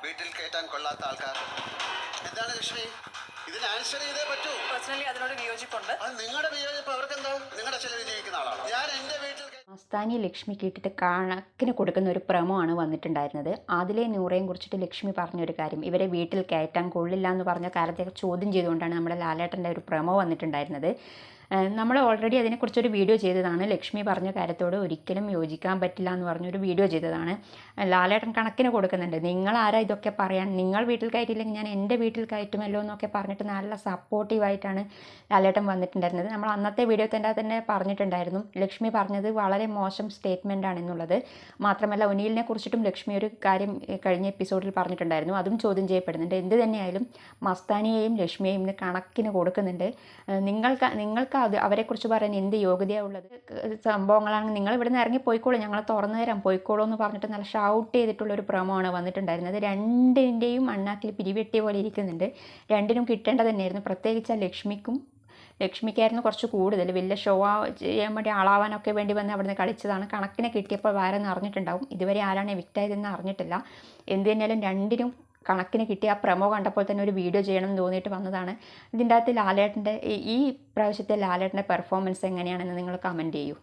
വീട്ടിൽ കയറ്റാൻ കൊള്ളാത്ത ആൾക്കാർ. എന്താണ് ലക്ഷ്മി, ഇതിന് ആൻസർ ചെയ്തേ പറ്റൂ. പേഴ്സണലി അതിനോട് വിയോജിപ്പുണ്ട്. അത് നിങ്ങളുടെ വിയോജിപ്പ് അവർക്കെന്താ? നിങ്ങളുടെ ചിലവ് ജീവിക്കുന്ന ആളാണ് ഞാൻ. എൻ്റെ വീട്ടിൽ മസ്താനി ലക്ഷ്മി കേട്ടിട്ട് കണക്കിന് കൊടുക്കുന്ന ഒരു പ്രമോ ആണ് വന്നിട്ടുണ്ടായിരുന്നത്. അതിലെ നൂറേയും കുറിച്ചിട്ട് ലക്ഷ്മി പറഞ്ഞൊരു കാര്യം, ഇവരെ വീട്ടിൽ കയറ്റാൻ കൊള്ളില്ല എന്ന് പറഞ്ഞ കാര്യത്തെ ചോദ്യം ചെയ്തുകൊണ്ടാണ് നമ്മുടെ ലാലേട്ടൻ്റെ ഒരു പ്രമോ വന്നിട്ടുണ്ടായിരുന്നത്. നമ്മൾ ഓൾറെഡി അതിനെക്കുറിച്ചൊരു വീഡിയോ ചെയ്തതാണ്. ലക്ഷ്മി പറഞ്ഞ കാര്യത്തോട് ഒരിക്കലും യോജിക്കാൻ പറ്റില്ല എന്ന് പറഞ്ഞൊരു വീഡിയോ ചെയ്തതാണ്. ലാലേട്ടൻ കണക്കിന് കൊടുക്കുന്നുണ്ട്. നിങ്ങളാരാ ഇതൊക്കെ പറയാൻ? നിങ്ങൾ വീട്ടിൽ കയറ്റില്ലെങ്കിൽ ഞാൻ എൻ്റെ വീട്ടിൽ കയറ്റുമല്ലോ എന്നൊക്കെ പറഞ്ഞിട്ട് നല്ല സപ്പോർട്ടീവായിട്ടാണ് ലാലേട്ടൻ വന്നിട്ടുണ്ടായിരുന്നത്. നമ്മൾ അന്നത്തെ വീഡിയോ തന്നെ പറഞ്ഞിട്ടുണ്ടായിരുന്നു, ലക്ഷ്മി പറഞ്ഞത് വളരെ മോശം സ്റ്റേറ്റ്മെൻ്റ് ആണെന്നുള്ളത്. മാത്രമല്ല ഒനിലിനെ കുറിച്ചിട്ടും ലക്ഷ്മി ഒരു കാര്യം കഴിഞ്ഞ എപ്പിസോഡിൽ പറഞ്ഞിട്ടുണ്ടായിരുന്നു, അതും ചോദ്യം ചെയ്യപ്പെടുന്നുണ്ട്. എന്ത് തന്നെയായാലും മസ്താനിയെയും ലക്ഷ്മിയെയും ഇന്ന് കണക്കിന് കൊടുക്കുന്നുണ്ട്. നിങ്ങൾക്ക് അത് അവരെക്കുറിച്ച് പറയാൻ എന്ത് യോഗ്യതയാണ് ഉള്ളത്? സംഭവങ്ങളാണെങ്കിൽ നിങ്ങൾ ഇവിടെ നിന്ന് ഇറങ്ങി പോയിക്കോളൂ, ഞങ്ങൾ തുറന്നു തരാം, പോയിക്കോളൂ എന്ന് പറഞ്ഞിട്ട് നല്ല ഷൗട്ട് ചെയ്തിട്ടുള്ളൊരു പ്രമോ ആണ് വന്നിട്ടുണ്ടായിരുന്നത്. രണ്ടിൻ്റെയും അണ്ണാക്കിൽ പിരിവെട്ടിയ പോലെ ഇരിക്കുന്നുണ്ട്. രണ്ടിനും കിട്ടേണ്ടത് തന്നെയായിരുന്നു. പ്രത്യേകിച്ച് ലക്ഷ്മിക്കായിരുന്നു കുറച്ച് കൂടുതൽ. വലിയ ഷോ ചെയ്യാൻ വേണ്ടി ആളാവാനൊക്കെ വേണ്ടി വന്ന് അവിടുന്ന് കളിച്ചതാണ്. കണക്കിനെ കിട്ടിയപ്പോൾ വയറെന്ന് അറിഞ്ഞിട്ടുണ്ടാവും. ഇതുവരെ ആരാണ് എവിക്റ്റായതെന്ന് അറിഞ്ഞിട്ടില്ല. എന്ത് തന്നെയാലും രണ്ടിനും കണക്കിന് കിട്ടിയ ആ പ്രമോ കണ്ടപ്പോൾ തന്നെ ഒരു വീഡിയോ ചെയ്യണം എന്ന് തോന്നിയിട്ട് വന്നതാണ്. ഇതിൻ്റെ അകത്ത് ലാലേട്ടൻ്റെ ഈ പ്രാവശ്യത്തെ ലാലേട്ടൻ്റെ പെർഫോമൻസ് എങ്ങനെയാണെന്ന് നിങ്ങൾ കമൻറ്റ് ചെയ്യൂ.